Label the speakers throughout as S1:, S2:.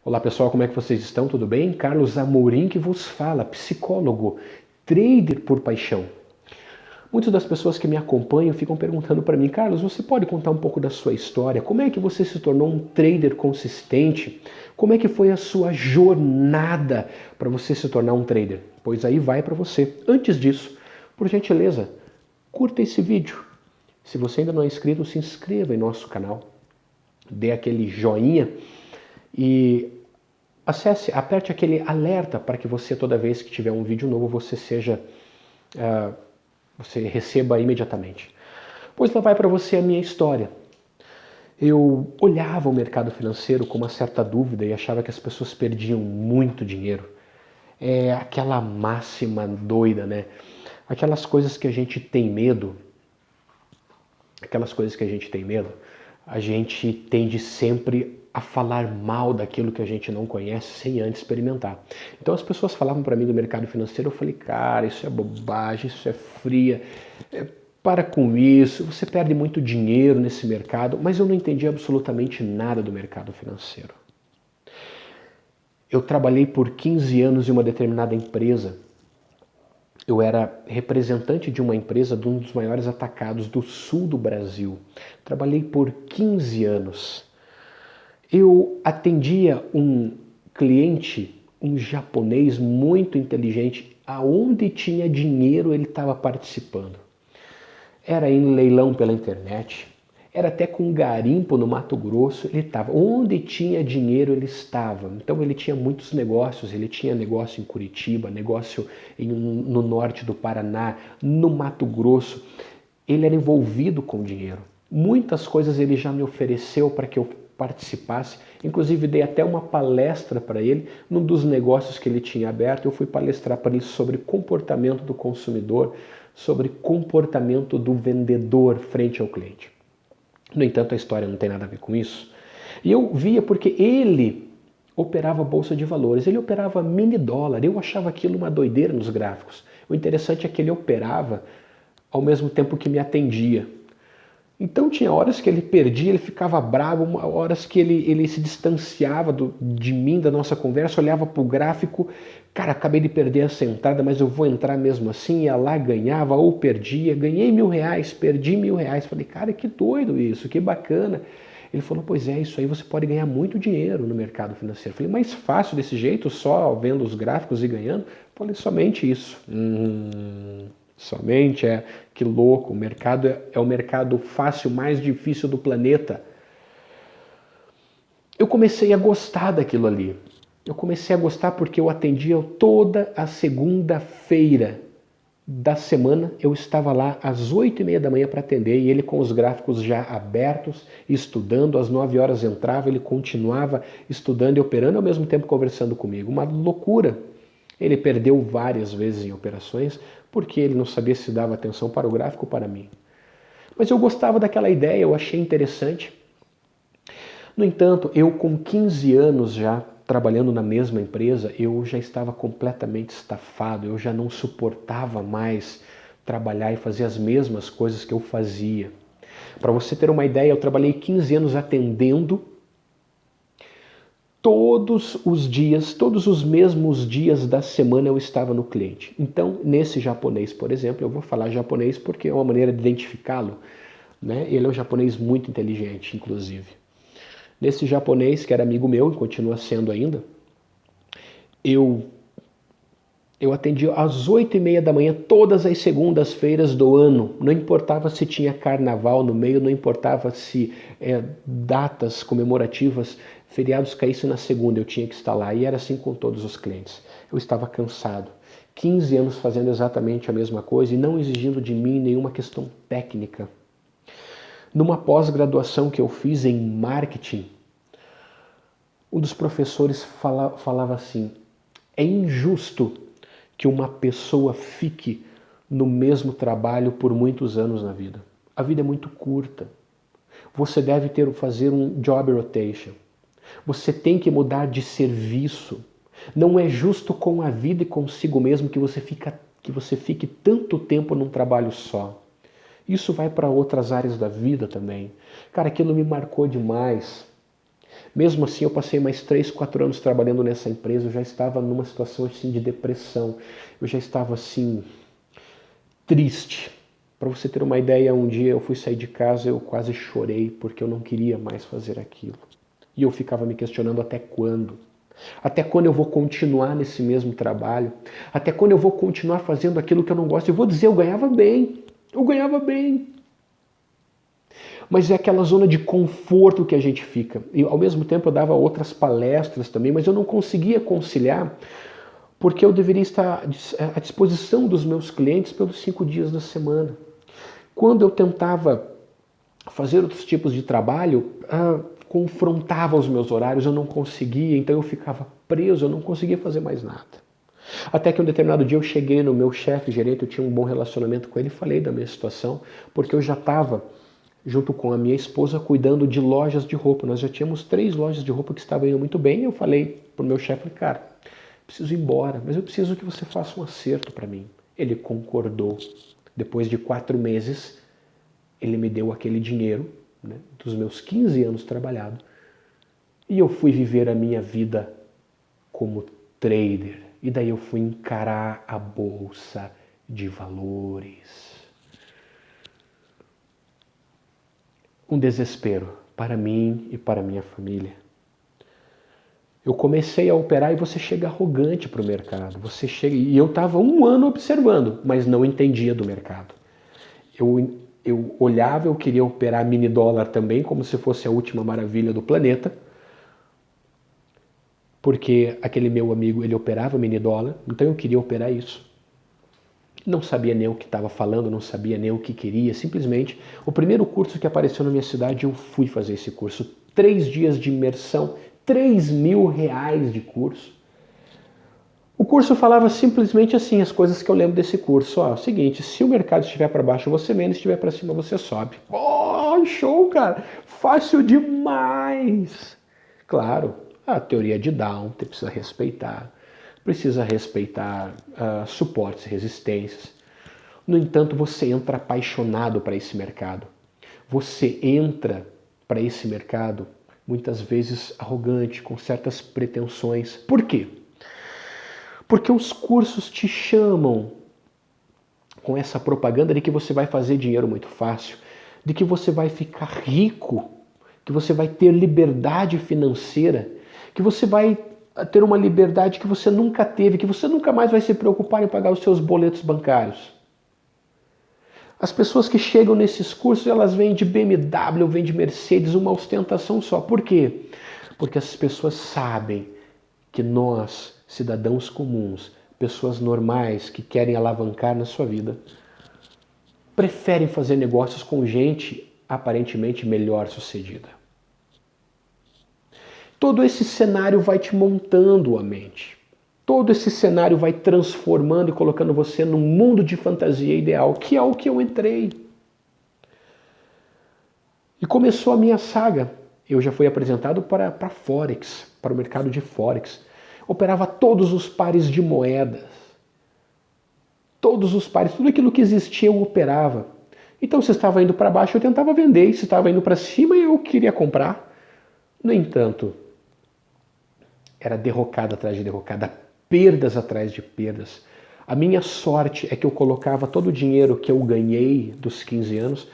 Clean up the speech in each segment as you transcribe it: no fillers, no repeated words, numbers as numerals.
S1: Olá pessoal, como é que vocês estão? Tudo bem? Carlos Amorim que vos fala, psicólogo, trader por paixão. Muitas das pessoas que me acompanham ficam perguntando para mim, Carlos, você pode contar um pouco da sua história? Como é que você se tornou um trader consistente? Como é que foi a sua jornada para você se tornar um trader? Pois aí vai para você. Antes disso, por gentileza, curta esse vídeo. Se você ainda não é inscrito, se inscreva em nosso canal. Dê aquele joinha e acesse, aperte aquele alerta para que você, toda vez que tiver um vídeo novo, você receba imediatamente. Pois lá vai para você a minha história. Eu olhava o mercado financeiro com uma certa dúvida e achava que as pessoas perdiam muito dinheiro. É aquela máxima doida, né? Aquelas coisas que a gente tem medo, a gente tende sempre a falar mal daquilo que a gente não conhece sem antes experimentar. Então as pessoas falavam para mim do mercado financeiro, eu falei, cara, isso é bobagem, isso é fria, para com isso, você perde muito dinheiro nesse mercado, mas eu não entendi absolutamente nada do mercado financeiro. Eu trabalhei por 15 anos em uma determinada empresa. Eu era representante de uma empresa de um dos maiores atacados do sul do Brasil. Trabalhei por 15 anos. Eu atendia um cliente, um japonês muito inteligente, aonde tinha dinheiro ele estava participando. Era em leilão pela internet, era até com garimpo no Mato Grosso, ele estava. Onde tinha dinheiro ele estava. Então ele tinha muitos negócios, ele tinha negócio em Curitiba, negócio no norte do Paraná, no Mato Grosso. Ele era envolvido com dinheiro. Muitas coisas ele já me ofereceu para que eu participasse, inclusive dei até uma palestra para ele num dos negócios que ele tinha aberto. Eu fui palestrar para ele sobre comportamento do consumidor, sobre comportamento do vendedor frente ao cliente. No entanto, a história não tem nada a ver com isso. E eu via porque ele operava bolsa de valores, ele operava mini dólar, eu achava aquilo uma doideira nos gráficos. O interessante é que ele operava ao mesmo tempo que me atendia. Então tinha horas que ele perdia, ele ficava bravo, horas que ele se distanciava de mim, da nossa conversa, olhava para o gráfico, cara, acabei de perder essa entrada, mas eu vou entrar mesmo assim, ia lá, ganhava ou perdia, ganhei R$1.000, perdi R$1.000, falei, cara, que doido isso, que bacana. Ele falou, pois é, isso aí você pode ganhar muito dinheiro no mercado financeiro. Eu falei, mais fácil desse jeito, só vendo os gráficos e ganhando? Eu falei, somente isso. Somente que louco, o mercado é o mercado fácil, mais difícil do planeta. Eu comecei a gostar daquilo ali. Eu comecei a gostar porque eu atendia toda a segunda-feira da semana, eu estava lá às 8h30 da manhã para atender e ele com os gráficos já abertos, estudando, às 9 horas entrava, ele continuava estudando e operando, ao mesmo tempo conversando comigo. Uma loucura. Ele perdeu várias vezes em operações porque ele não sabia se dava atenção para o gráfico ou para mim. Mas eu gostava daquela ideia, eu achei interessante. No entanto, eu com 15 anos já trabalhando na mesma empresa, eu já estava completamente estafado, eu já não suportava mais trabalhar e fazer as mesmas coisas que eu fazia. Para você ter uma ideia, eu trabalhei 15 anos atendendo todos os dias, todos os mesmos dias da semana eu estava no cliente. Então, nesse japonês, por exemplo, eu vou falar japonês porque é uma maneira de identificá-lo, né? Ele é um japonês muito inteligente, inclusive. Nesse japonês, que era amigo meu e continua sendo ainda, eu atendi às 8h30 da manhã, todas as segundas-feiras do ano. Não importava se tinha carnaval no meio, não importava se datas comemorativas, feriados caíssem na segunda, eu tinha que estar lá. E era assim com todos os clientes. Eu estava cansado. 15 anos fazendo exatamente a mesma coisa e não exigindo de mim nenhuma questão técnica. Numa pós-graduação que eu fiz em marketing, um dos professores falava assim, é injusto que uma pessoa fique no mesmo trabalho por muitos anos na vida. A vida é muito curta. Você deve fazer um job rotation. Você tem que mudar de serviço. Não é justo com a vida e consigo mesmo que você fique tanto tempo num trabalho só. Isso vai para outras áreas da vida também. Cara, aquilo me marcou demais. Mesmo assim, eu passei mais 3, 4 anos trabalhando nessa empresa, eu já estava numa situação assim de depressão, eu já estava assim triste. Para você ter uma ideia, um dia eu fui sair de casa, eu quase chorei porque eu não queria mais fazer aquilo. E eu ficava me questionando até quando? Até quando eu vou continuar nesse mesmo trabalho? Até quando eu vou continuar fazendo aquilo que eu não gosto? Eu vou dizer, eu ganhava bem. Eu ganhava bem. Mas é aquela zona de conforto que a gente fica. E ao mesmo tempo eu dava outras palestras também, mas eu não conseguia conciliar porque eu deveria estar à disposição dos meus clientes pelos 5 dias da semana. Quando eu tentava fazer outros tipos de trabalho, confrontava os meus horários, eu não conseguia, então eu ficava preso, eu não conseguia fazer mais nada. Até que um determinado dia eu cheguei no meu chefe, gerente, eu tinha um bom relacionamento com ele, e falei da minha situação, porque eu já estava, junto com a minha esposa, cuidando de lojas de roupa. Nós já tínhamos 3 lojas de roupa que estavam indo muito bem, e eu falei pro meu chefe, cara, preciso ir embora, mas eu preciso que você faça um acerto para mim. Ele concordou. Depois de 4 meses, ele me deu aquele dinheiro, né, dos meus 15 anos trabalhado, e eu fui viver a minha vida como trader. E daí eu fui encarar a bolsa de valores. Um desespero para mim e para minha família. Eu comecei a operar e você chega arrogante para o mercado. Você chega e eu estava 1 ano observando, mas não entendia do mercado. Eu olhava, eu queria operar mini dólar também, como se fosse a última maravilha do planeta, porque aquele meu amigo, ele operava mini dólar, então eu queria operar isso. Não sabia nem o que estava falando, não sabia nem o que queria, simplesmente o primeiro curso que apareceu na minha cidade, eu fui fazer esse curso. 3 dias de imersão, R$ 3.000 de curso. O curso falava simplesmente assim, as coisas que eu lembro desse curso. Ó, é o seguinte, se o mercado estiver para baixo, você vende, se estiver para cima, você sobe. Oh, show, cara! Fácil demais! Claro, a teoria de Down, você precisa respeitar suportes e resistências. No entanto, você entra apaixonado para esse mercado. Você entra para esse mercado, muitas vezes arrogante, com certas pretensões. Por quê? Porque os cursos te chamam com essa propaganda de que você vai fazer dinheiro muito fácil, de que você vai ficar rico, que você vai ter liberdade financeira, que você vai ter uma liberdade que você nunca teve, que você nunca mais vai se preocupar em pagar os seus boletos bancários. As pessoas que chegam nesses cursos, elas vêm de BMW, vêm de Mercedes, uma ostentação só. Por quê? Porque as pessoas sabem que nós, cidadãos comuns, pessoas normais que querem alavancar na sua vida, preferem fazer negócios com gente aparentemente melhor sucedida. Todo esse cenário vai te montando a mente. Todo esse cenário vai transformando e colocando você num mundo de fantasia ideal, que é o que eu entrei. E começou a minha saga. Eu já fui apresentado para Forex, para o mercado de Forex. Operava todos os pares de moedas. Todos os pares, tudo aquilo que existia eu operava. Então se estava indo para baixo eu tentava vender, e se estava indo para cima eu queria comprar. No entanto, era derrocada atrás de derrocada, perdas atrás de perdas. A minha sorte é que eu colocava todo o dinheiro que eu ganhei dos 15 anos,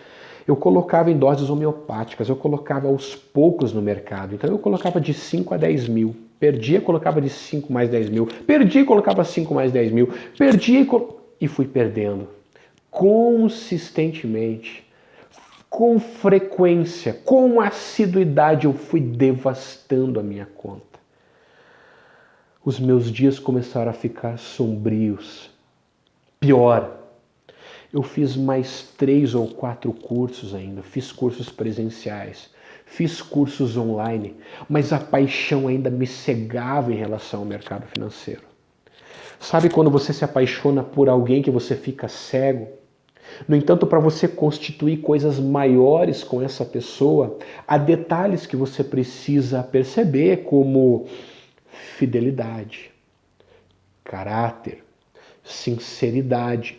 S1: eu colocava em doses homeopáticas, eu colocava aos poucos no mercado. Então eu colocava de 5 a 10 mil. Perdia, colocava de 5 mais 10 mil. Perdia, colocava 5 mais 10 mil. Perdia e fui perdendo. Consistentemente, com frequência, com assiduidade, eu fui devastando a minha conta. Os meus dias começaram a ficar sombrios. Pior, eu fiz mais 3 ou 4 cursos ainda, fiz cursos presenciais, fiz cursos online, mas a paixão ainda me cegava em relação ao mercado financeiro. Sabe quando você se apaixona por alguém que você fica cego? No entanto, para você constituir coisas maiores com essa pessoa, há detalhes que você precisa perceber, como fidelidade, caráter, sinceridade,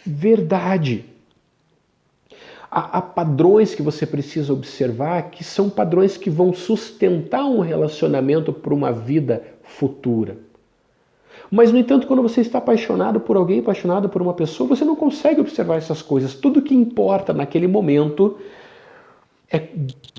S1: verdade. Há padrões que você precisa observar que são padrões que vão sustentar um relacionamento para uma vida futura. Mas, no entanto, quando você está apaixonado por alguém, apaixonado por uma pessoa, você não consegue observar essas coisas. Tudo que importa naquele momento é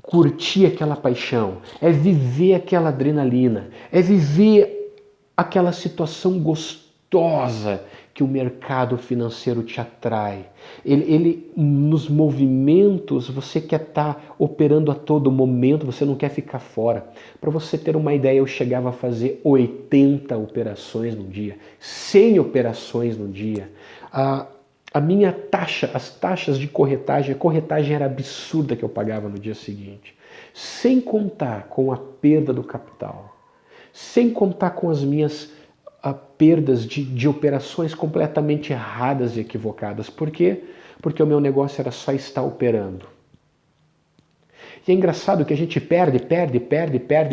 S1: curtir aquela paixão, é viver aquela adrenalina, é viver aquela situação gostosa que o mercado financeiro te atrai. Ele nos movimentos, você quer estar operando a todo momento, você não quer ficar fora. Para você ter uma ideia, eu chegava a fazer 80 operações no dia, 100 operações no dia. A minha taxa, as taxas de corretagem, a corretagem era absurda que eu pagava no dia seguinte. Sem contar com a perda do capital, sem contar com as minhas perdas de operações completamente erradas e equivocadas. Por quê? Porque o meu negócio era só estar operando. E é engraçado que a gente perde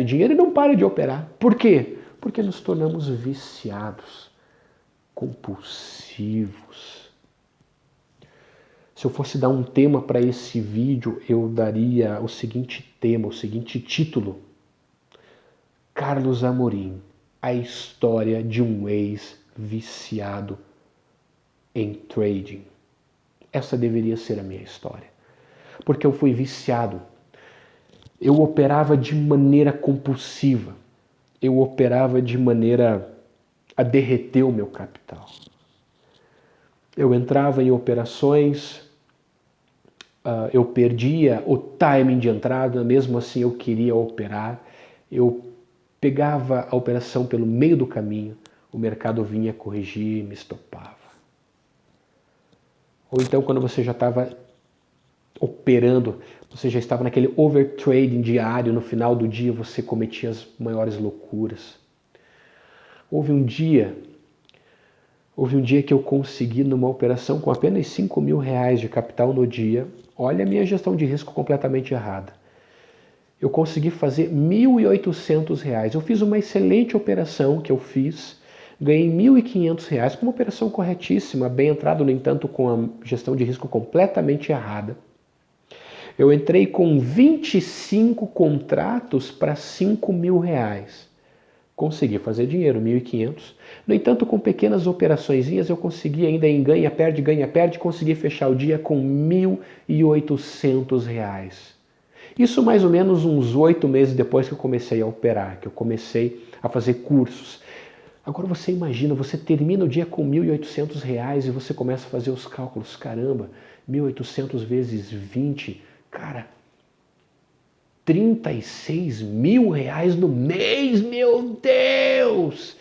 S1: dinheiro e não para de operar. Por quê? Porque nos tornamos viciados, compulsivos. Se eu fosse dar um tema para esse vídeo, eu daria o seguinte tema, o seguinte título: Carlos Amorim, a história de um ex-viciado em trading. Essa deveria ser a minha história. Porque eu fui viciado. Eu operava de maneira compulsiva. Eu operava de maneira a derreter o meu capital. Eu entrava em operações, eu perdia o timing de entrada, mesmo assim eu queria operar. Eu pegava a operação pelo meio do caminho, o mercado vinha corrigir e me estopava. Ou então quando você já estava operando, você já estava naquele overtrading diário, no final do dia você cometia as maiores loucuras. Houve um dia que eu consegui, numa operação com apenas 5 mil reais de capital no dia, olha a minha gestão de risco completamente errada. Eu consegui fazer R$ 1.800. Eu fiz uma excelente operação que eu fiz, ganhei R$ 1.500, com uma operação corretíssima, bem entrado, no entanto, com a gestão de risco completamente errada. Eu entrei com 25 contratos para R$ 5 mil. Consegui fazer dinheiro, 1.500. No entanto, com pequenas operaçõezinhas, eu consegui ainda em ganha-perde, consegui fechar o dia com R$ 1.800. Isso mais ou menos uns 8 meses depois que eu comecei a operar, que eu comecei a fazer cursos. Agora você imagina, você termina o dia com R$ 1.800 e você começa a fazer os cálculos. Caramba, 1.800 vezes 20, cara, 36 mil reais no mês, meu Deus!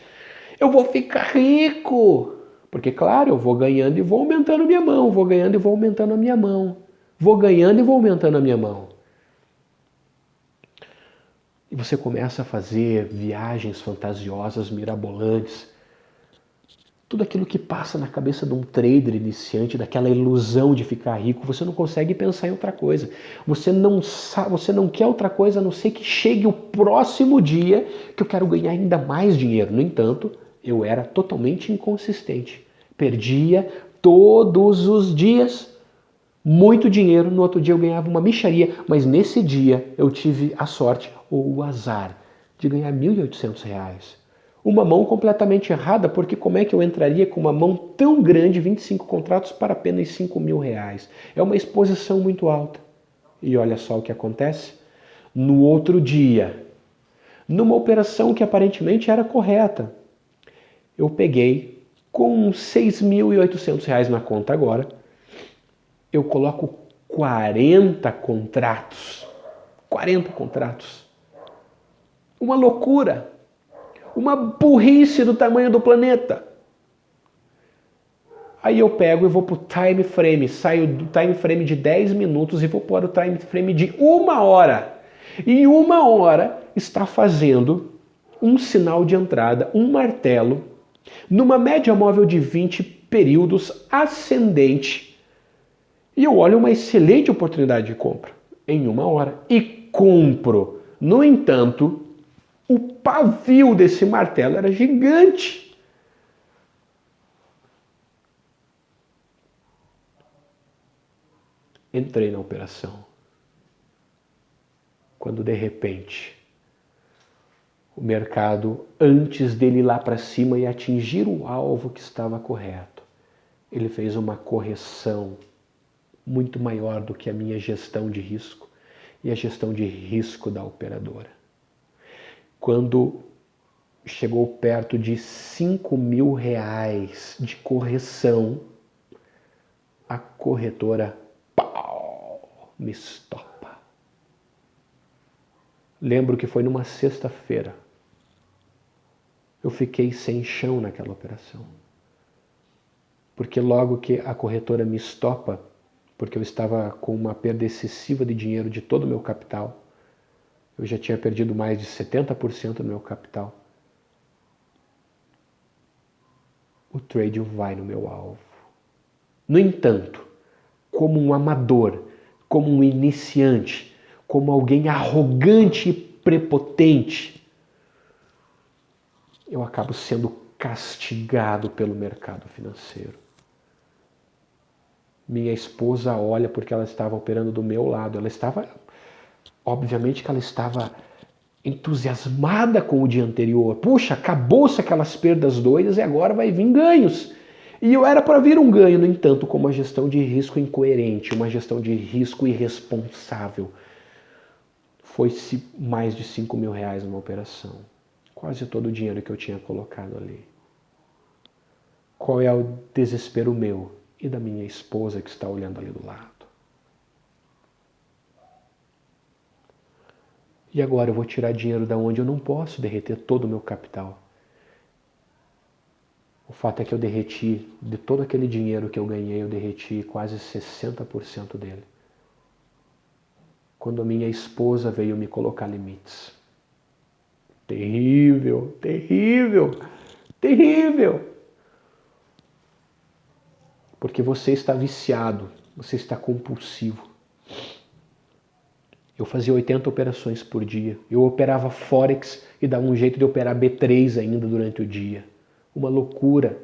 S1: Eu vou ficar rico! Porque, claro, eu vou ganhando e vou aumentando a minha mão, vou ganhando e vou aumentando a minha mão, vou ganhando e vou aumentando a minha mão. E você começa a fazer viagens fantasiosas, mirabolantes. Tudo aquilo que passa na cabeça de um trader iniciante, daquela ilusão de ficar rico, você não consegue pensar em outra coisa. Você não quer outra coisa a não ser que chegue o próximo dia que eu quero ganhar ainda mais dinheiro. No entanto, eu era totalmente inconsistente. Perdia todos os dias muito dinheiro, no outro dia eu ganhava uma mixaria, mas nesse dia eu tive a sorte ou o azar de ganhar R$ 1.800. Uma mão completamente errada, porque como é que eu entraria com uma mão tão grande, 25 contratos para apenas R$ 5 mil? É uma exposição muito alta. E olha só o que acontece. No outro dia, numa operação que aparentemente era correta, eu peguei com R$ 6.800 na conta agora, eu coloco 40 contratos. 40 contratos. Uma loucura. Uma burrice do tamanho do planeta. Aí eu pego e vou para o time frame. Saio do time frame de 10 minutos e vou para o time frame de 1 hora. E 1 hora está fazendo um sinal de entrada, um martelo, numa média móvel de 20 períodos ascendente. E eu olho uma excelente oportunidade de compra em 1 hora e compro. No entanto, o pavio desse martelo era gigante. Entrei na operação. Quando de repente o mercado, antes dele ir lá para cima e atingir o alvo que estava correto, ele fez uma correção muito maior do que a minha gestão de risco e a gestão de risco da operadora. Quando chegou perto de R$ 5.000 de correção, a corretora, pau, me estopa. Lembro que foi numa sexta-feira. Eu fiquei sem chão naquela operação. Porque logo que a corretora me estopa, porque eu estava com uma perda excessiva de dinheiro de todo o meu capital, eu já tinha perdido mais de 70% do meu capital, o trade vai no meu alvo. No entanto, como um amador, como um iniciante, como alguém arrogante e prepotente, eu acabo sendo castigado pelo mercado financeiro. Minha esposa olha porque ela estava operando do meu lado. Ela estava, obviamente que ela estava entusiasmada com o dia anterior. Puxa, acabou-se aquelas perdas doidas e agora vai vir ganhos. E eu era para vir um ganho, no entanto, com uma gestão de risco incoerente, uma gestão de risco irresponsável. Foi-se mais de R$ 5.000 numa operação. Quase todo o dinheiro que eu tinha colocado ali. Qual é o desespero meu e da minha esposa que está olhando ali do lado? E agora eu vou tirar dinheiro da onde eu não posso derreter todo o meu capital. O fato é que eu derreti, de todo aquele dinheiro que eu ganhei, eu derreti quase 60% dele. Quando a minha esposa veio me colocar limites. Terrível, terrível, terrível. Porque você está viciado, você está compulsivo. Eu fazia 80 operações por dia. Eu operava Forex e dava um jeito de operar B3 ainda durante o dia. Uma loucura.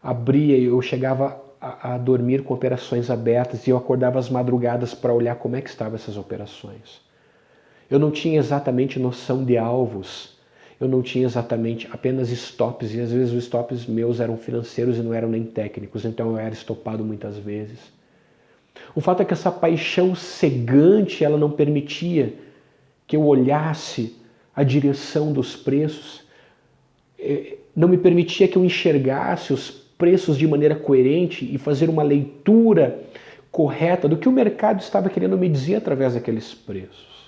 S1: Abria, eu chegava a dormir com operações abertas e eu acordava às madrugadas para olhar como é que estavam essas operações. Eu não tinha exatamente noção de alvos. Eu não tinha exatamente apenas stops, e às vezes os stops meus eram financeiros e não eram nem técnicos, então eu era estopado muitas vezes. O fato é que essa paixão cegante, ela não permitia que eu olhasse a direção dos preços, não me permitia que eu enxergasse os preços de maneira coerente e fazer uma leitura correta do que o mercado estava querendo me dizer através daqueles preços.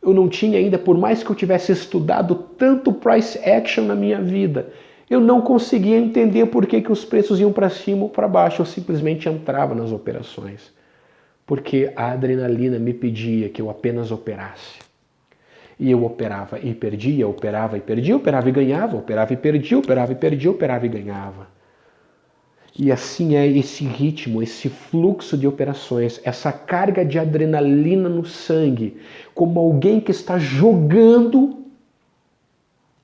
S1: Eu não tinha ainda, por mais que eu tivesse estudado tanto price action na minha vida, eu não conseguia entender por que os preços iam para cima ou para baixo. Eu simplesmente entrava nas operações, porque a adrenalina me pedia que eu apenas operasse. E eu operava e perdia, operava e perdia, operava e ganhava, operava e perdia, operava e perdia, operava e ganhava. E assim é esse ritmo, esse fluxo de operações, essa carga de adrenalina no sangue, como alguém que está jogando,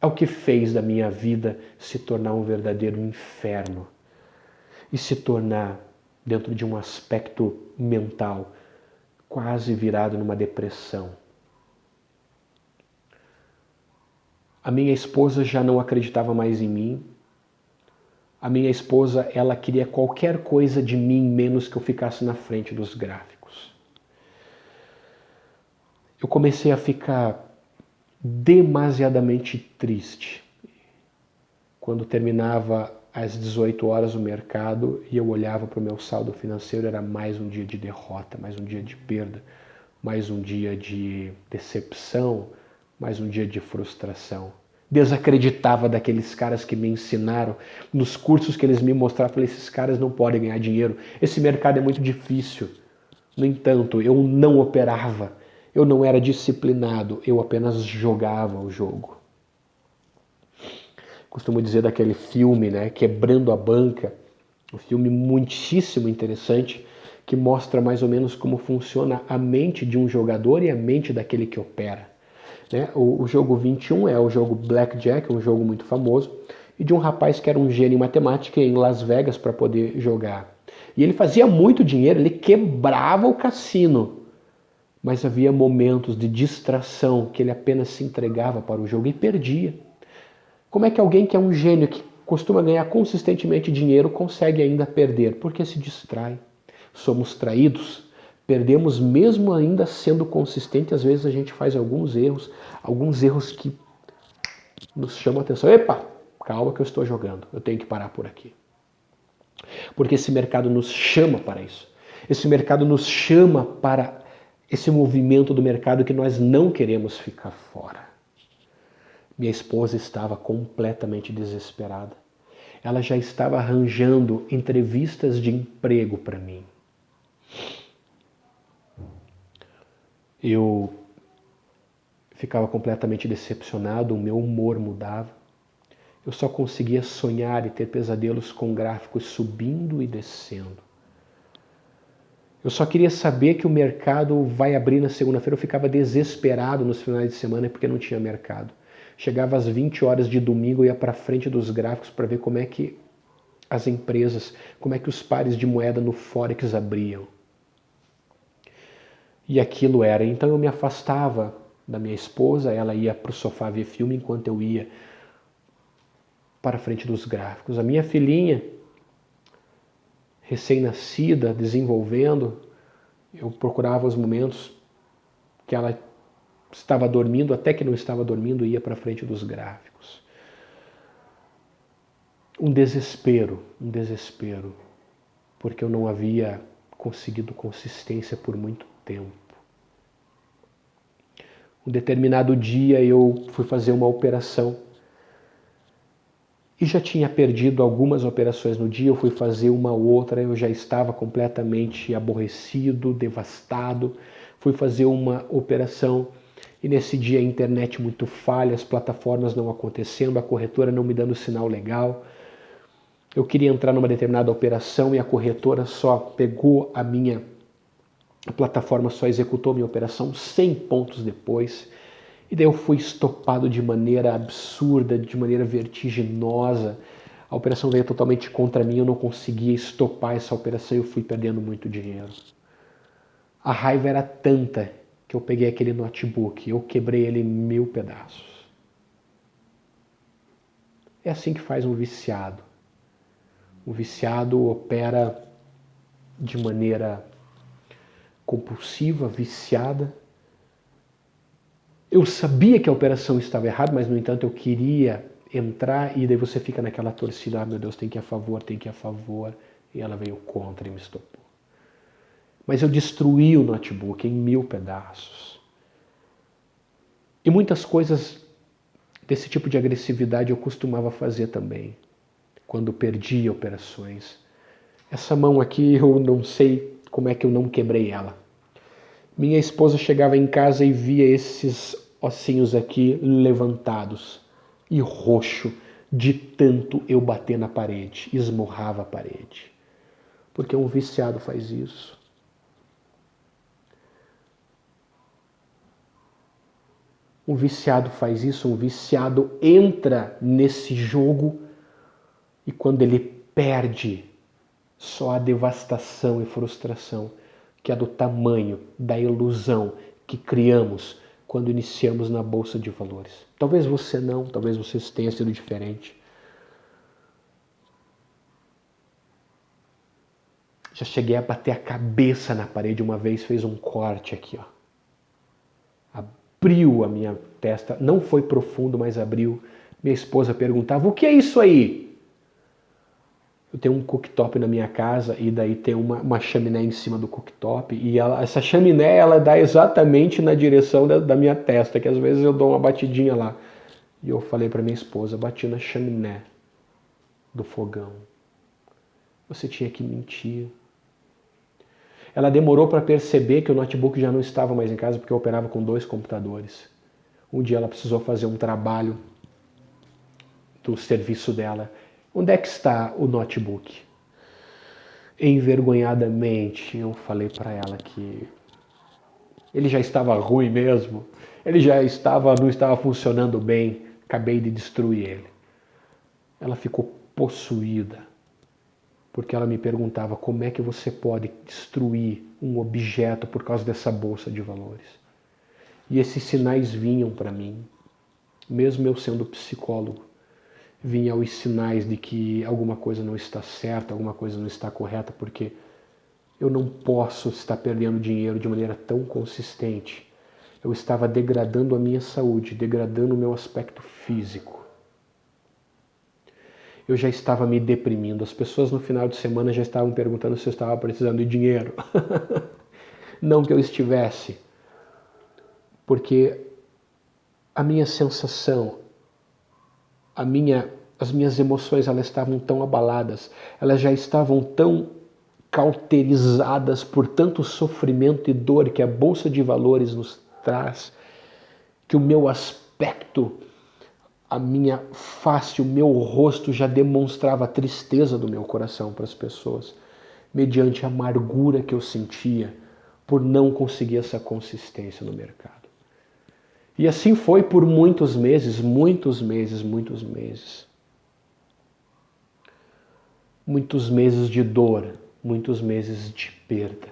S1: é o que fez da minha vida se tornar um verdadeiro inferno. E se tornar, dentro de um aspecto mental, quase virado numa depressão. A minha esposa já não acreditava mais em mim. A minha esposa, ela queria qualquer coisa de mim, menos que eu ficasse na frente dos gráficos. Eu comecei a ficar demasiadamente triste quando terminava às 18 horas o mercado e eu olhava para o meu saldo financeiro, era mais um dia de derrota, mais um dia de perda, mais um dia de decepção, mais um dia de frustração. Desacreditava daqueles caras que me ensinaram, nos cursos que eles me mostraram, falei, esses caras não podem ganhar dinheiro, esse mercado é muito difícil. No entanto, eu não operava, eu não era disciplinado, eu apenas jogava o jogo. Costumo dizer daquele filme, né, Quebrando a Banca, um filme muitíssimo interessante, que mostra mais ou menos como funciona a mente de um jogador e a mente daquele que opera. O jogo 21 é o jogo Blackjack, um jogo muito famoso, e de um rapaz que era um gênio em matemática em Las Vegas para poder jogar. E ele fazia muito dinheiro, ele quebrava o cassino. Mas havia momentos de distração que ele apenas se entregava para o jogo e perdia. Como é que alguém que é um gênio, que costuma ganhar consistentemente dinheiro, consegue ainda perder? Porque se distrai. Somos traídos, perdemos mesmo ainda sendo consistente. Às vezes a gente faz alguns erros que nos chamam a atenção. Epa, calma que eu estou jogando, eu tenho que parar por aqui. Porque esse mercado nos chama para isso. Esse mercado nos chama para esse movimento do mercado que nós não queremos ficar fora. Minha esposa estava completamente desesperada. Ela já estava arranjando entrevistas de emprego para mim. Eu ficava completamente decepcionado, o meu humor mudava. Eu só conseguia sonhar e ter pesadelos com gráficos subindo e descendo. Eu só queria saber que o mercado vai abrir na segunda-feira. Eu ficava desesperado nos finais de semana porque não tinha mercado. Chegava às 20 horas de domingo, eu ia para frente dos gráficos para ver como é que as empresas, como é que os pares de moeda no Forex abriam. E aquilo era. Então eu me afastava da minha esposa, ela ia para o sofá ver filme enquanto eu ia para frente dos gráficos. A minha filhinha, recém-nascida, desenvolvendo, eu procurava os momentos que ela estava dormindo, até que não estava dormindo, ia para frente dos gráficos. Um desespero, porque eu não havia conseguido consistência por muito tempo. Um determinado dia eu fui fazer uma operação e já tinha perdido algumas operações no dia, eu fui fazer uma outra, eu já estava completamente aborrecido, devastado. Fui fazer uma operação e nesse dia a internet muito falha, as plataformas não acontecendo, a corretora não me dando sinal legal. Eu queria entrar numa determinada operação e a corretora só pegou a plataforma só executou a minha operação 100 pontos depois. E daí eu fui estopado de maneira absurda, de maneira vertiginosa. A operação veio totalmente contra mim, eu não conseguia estopar essa operação e eu fui perdendo muito dinheiro. A raiva era tanta que eu peguei aquele notebook, eu quebrei ele em 1000 pedaços. É assim que faz um viciado. O viciado opera de maneira compulsiva, viciada. Eu sabia que a operação estava errada, mas no entanto eu queria entrar e daí você fica naquela torcida, meu Deus, tem que ir a favor, e ela veio contra e me estopou. Mas eu destruí o notebook em 1000 pedaços. E muitas coisas desse tipo de agressividade eu costumava fazer também, quando perdia operações. Essa mão aqui eu não sei como é que eu não quebrei ela. Minha esposa chegava em casa e via esses ossinhos aqui levantados e roxo de tanto eu bater na parede, esmurrava a parede. Porque um viciado faz isso. Um viciado faz isso, um viciado entra nesse jogo e quando ele perde, só a devastação e frustração que é do tamanho da ilusão que criamos quando iniciamos na Bolsa de Valores. Talvez você não, talvez você tenha sido diferente. Já cheguei a bater a cabeça na parede uma vez, fez um corte aqui, ó. Abriu a minha testa, não foi profundo, mas abriu. Minha esposa perguntava, o que é isso aí? Eu tenho um cooktop na minha casa e daí tem uma chaminé em cima do cooktop e essa chaminé ela dá exatamente na direção da minha testa, que às vezes eu dou uma batidinha lá. E eu falei para minha esposa, bati na chaminé do fogão. Você tinha que mentir. Ela demorou para perceber que o notebook já não estava mais em casa porque eu operava com 2 computadores. Um dia ela precisou fazer um trabalho do serviço dela. Onde é que está o notebook? Envergonhadamente, eu falei para ela que ele já estava ruim mesmo, ele já não estava funcionando bem, acabei de destruir ele. Ela ficou possuída porque ela me perguntava como é que você pode destruir um objeto por causa dessa bolsa de valores. E esses sinais vinham para mim, mesmo eu sendo psicólogo, vinham os sinais de que alguma coisa não está certa, alguma coisa não está correta, porque eu não posso estar perdendo dinheiro de maneira tão consistente. Eu estava degradando a minha saúde, degradando o meu aspecto físico. Eu já estava me deprimindo. As pessoas no final de semana já estavam perguntando se eu estava precisando de dinheiro. Não que eu estivesse, porque a minha sensação, as minhas emoções, elas estavam tão abaladas, elas já estavam tão cauterizadas por tanto sofrimento e dor que a Bolsa de Valores nos traz, que o meu aspecto, a minha face, o meu rosto já demonstrava a tristeza do meu coração para as pessoas, mediante a amargura que eu sentia por não conseguir essa consistência no mercado. E assim foi por muitos meses, muitos meses, muitos meses. Muitos meses de dor, muitos meses de perda.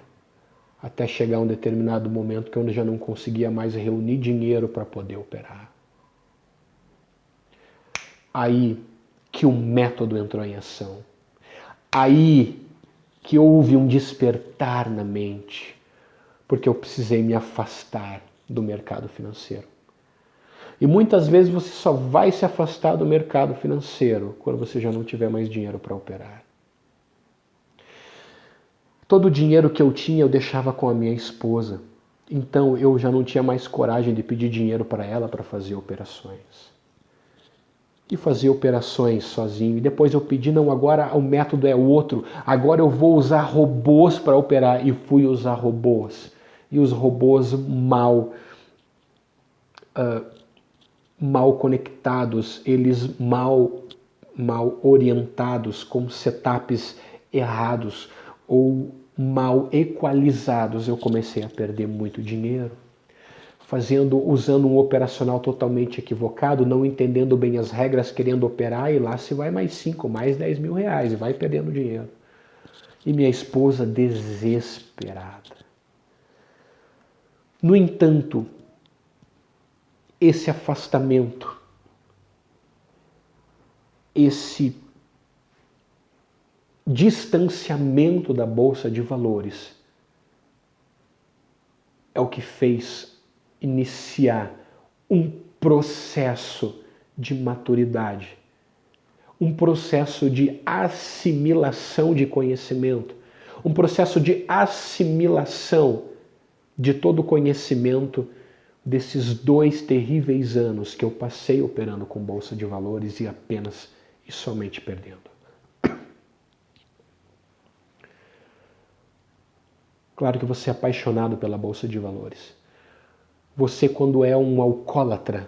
S1: Até chegar um determinado momento que eu já não conseguia mais reunir dinheiro para poder operar. Aí que o método entrou em ação. Aí que houve um despertar na mente, porque eu precisei me afastar do mercado financeiro. E muitas vezes você só vai se afastar do mercado financeiro quando você já não tiver mais dinheiro para operar. Todo o dinheiro que eu tinha eu deixava com a minha esposa. Então eu já não tinha mais coragem de pedir dinheiro para ela para fazer operações. E fazer operações sozinho. E depois eu pedi, não, agora o método é outro. Agora eu vou usar robôs para operar. E fui usar robôs. E os robôs mal conectados, eles mal orientados, com setups errados ou mal equalizados, eu comecei a perder muito dinheiro. Usando um operacional totalmente equivocado, não entendendo bem as regras, querendo operar, e lá se vai mais 5, mais 10 mil reais, e vai perdendo dinheiro. E minha esposa desesperada. No entanto, esse afastamento, esse distanciamento da Bolsa de Valores é o que fez iniciar um processo de maturidade, um processo de assimilação de conhecimento, um processo de assimilação de todo o conhecimento desses 2 terríveis anos que eu passei operando com Bolsa de Valores e apenas e somente perdendo. Claro que você é apaixonado pela Bolsa de Valores. Você, quando é um alcoólatra,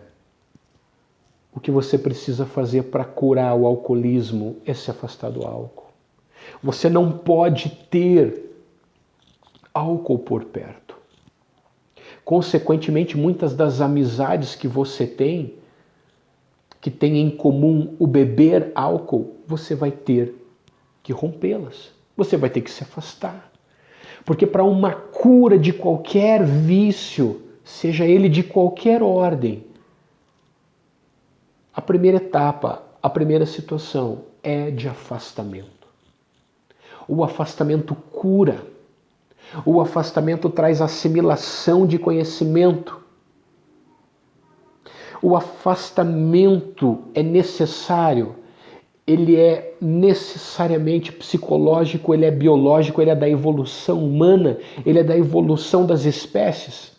S1: o que você precisa fazer para curar o alcoolismo é se afastar do álcool. Você não pode ter álcool por perto. Consequentemente, muitas das amizades que você tem, que tem em comum o beber álcool, você vai ter que rompê-las. Você vai ter que se afastar. Porque para uma cura de qualquer vício, seja ele de qualquer ordem, a primeira etapa, a primeira situação é de afastamento. O afastamento cura. O afastamento traz assimilação de conhecimento. O afastamento é necessário. Ele é necessariamente psicológico, ele é biológico, ele é da evolução humana, ele é da evolução das espécies.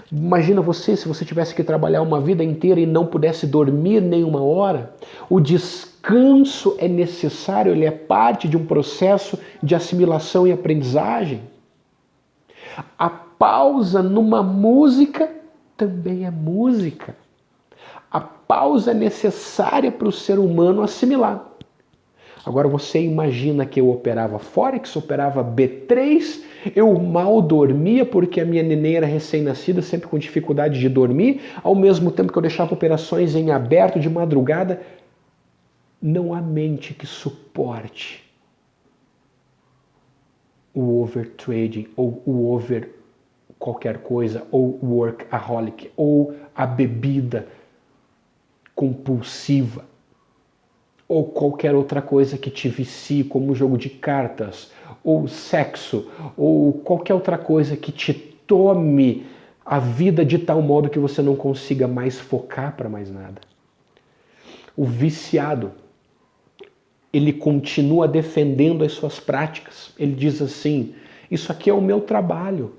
S1: Imagina você, se você tivesse que trabalhar uma vida inteira e não pudesse dormir nenhuma hora. O descanso é necessário, ele é parte de um processo de assimilação e aprendizagem. A pausa numa música também é música. A pausa é necessária para o ser humano assimilar. Agora você imagina que eu operava Forex, operava B3, eu mal dormia porque a minha neném era recém-nascida, sempre com dificuldade de dormir, ao mesmo tempo que eu deixava operações em aberto de madrugada. Não há mente que suporte o overtrading, ou o over qualquer coisa, ou workaholic, ou a bebida compulsiva, ou qualquer outra coisa que te vicie, como o jogo de cartas, ou sexo, ou qualquer outra coisa que te tome a vida de tal modo que você não consiga mais focar para mais nada. O viciado, ele continua defendendo as suas práticas. Ele diz assim, isso aqui é o meu trabalho.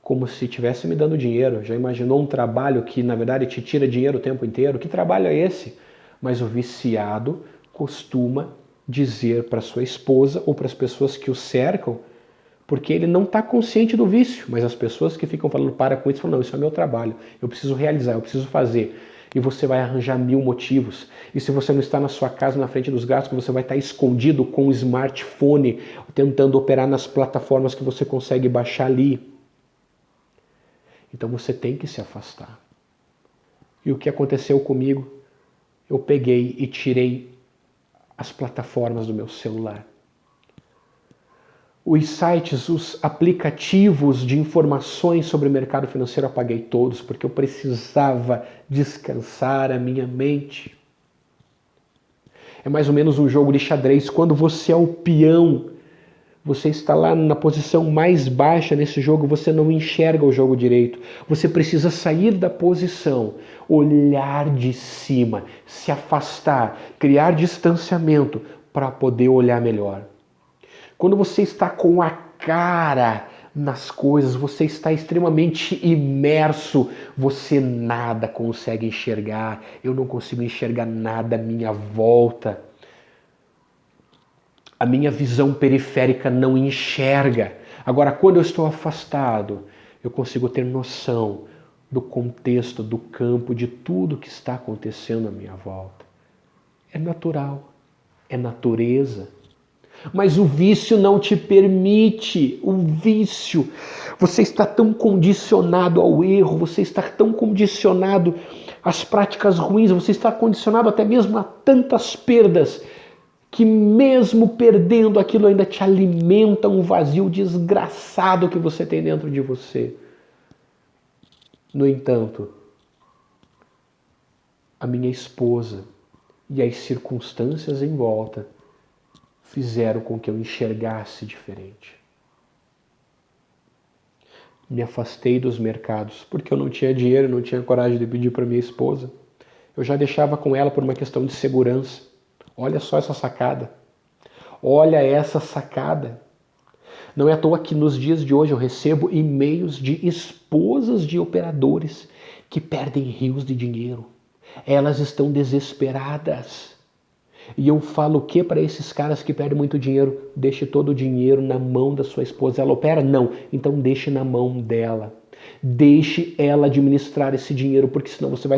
S1: Como se estivesse me dando dinheiro. Já imaginou um trabalho que, na verdade, te tira dinheiro o tempo inteiro? Que trabalho é esse? Mas o viciado costuma dizer para sua esposa ou para as pessoas que o cercam, porque ele não está consciente do vício, mas as pessoas que ficam falando para com isso, falam, não, isso é meu trabalho, eu preciso realizar, eu preciso fazer. E você vai arranjar 1000 motivos. E se você não está na sua casa, na frente dos gatos, você vai estar escondido com o smartphone, tentando operar nas plataformas que você consegue baixar ali. Então você tem que se afastar. E o que aconteceu comigo? Eu peguei e tirei as plataformas do meu celular. Os sites, os aplicativos de informações sobre o mercado financeiro, eu apaguei todos, porque eu precisava descansar a minha mente. É mais ou menos um jogo de xadrez. Quando você é o peão, você está lá na posição mais baixa nesse jogo, você não enxerga o jogo direito. Você precisa sair da posição, olhar de cima, se afastar, criar distanciamento para poder olhar melhor. Quando você está com a cara nas coisas, você está extremamente imerso, você nada consegue enxergar, eu não consigo enxergar nada à minha volta. A minha visão periférica não enxerga. Agora, quando eu estou afastado, eu consigo ter noção do contexto, do campo, de tudo que está acontecendo à minha volta. É natural, é natureza. Mas o vício não te permite, o vício, você está tão condicionado ao erro, você está tão condicionado às práticas ruins, você está condicionado até mesmo a tantas perdas, que mesmo perdendo aquilo ainda te alimenta um vazio desgraçado que você tem dentro de você. No entanto, a minha esposa e as circunstâncias em volta fizeram com que eu enxergasse diferente. Me afastei dos mercados, porque eu não tinha dinheiro, não tinha coragem de pedir para minha esposa. Eu já deixava com ela por uma questão de segurança. Olha só essa sacada. Olha essa sacada. Não é à toa que nos dias de hoje eu recebo e-mails de esposas de operadores que perdem rios de dinheiro. Elas estão desesperadas. E eu falo o que para esses caras que perdem muito dinheiro? Deixe todo o dinheiro na mão da sua esposa. Ela opera? Não. Então deixe na mão dela. Deixe ela administrar esse dinheiro, porque senão você vai